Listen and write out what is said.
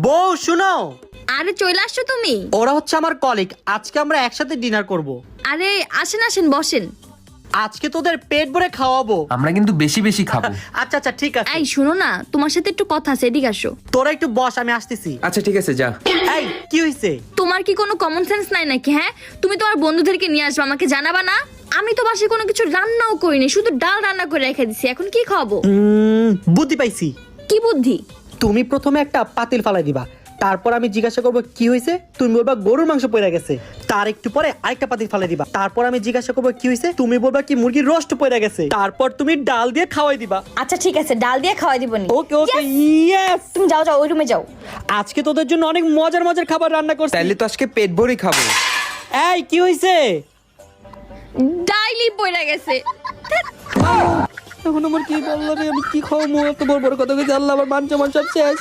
বউ শুনো, আরে চলে আসছো তুমি? ওরা হচ্ছে আমার কলিগ। আজকে আমরা একসাথে ডিনার করব। আরে আসেন আসেন বসেন। আজকে তোদের পেট ভরে খাওয়াবো। আমরা কিন্তু বেশি বেশি খাবো। আচ্ছা আচ্ছা ঠিক আছে। এই শোনো না, তোমার সাথে একটু কথা আছে, এদিকে আসো। তোরা একটু বস, আমি আসতেছি। আচ্ছা ঠিক আছে, যা। এই কি হইছে? তোমার কি কোনো কমন সেন্স নাই নাকি? হ্যাঁ, তুমি তোমার বন্ধুদেরকে নিয়ে আসবে, আমাকে জানাবা না? আমি তো বাসায় কোনো কিছু রান্নাও করিনি, শুধু ডাল রান্না করে রেখে দিছি। এখন কি খাবো? বুদ্ধি পাইছি। কি বুদ্ধি? তুমি প্রথমে একটা পাতিল ফালাই দিবা, তারপর আমি জিজ্ঞাসা করবো কি হয়েছে, তুমি বলবা গরুর মাংস পড়ে গেছে। তার একটু পরে আরেকটা পাতিল ফালাই দিবা, তারপর আমি জিজ্ঞাসা করবো কি হয়েছে, তুমি বলবা কি মুরগির রোস্ট পড়ে গেছে। তারপর তুমি ডাল দিয়ে খাওয়াই দিবা। আচ্ছা ঠিক আছে, ডাল দিয়ে খাওয়াই দিবনি। ওকে ওকে, ইয়েস। তুমি যাও যাও, ওই রুমে যাও। আজকে তোদের জন্য অনেক মজার মজার খাবার রান্না করছি। তাইলে তো আজকে পেট ভরে খাবো। এই কি হয়েছে? ডাইলি পড়ে গেছে। এখন আমার কি বললো রে, আমি কি খাওয়াবো? এত বড় বড় কথা কইছে, আল্লাহ আমার মান সম্মান সব শেষ।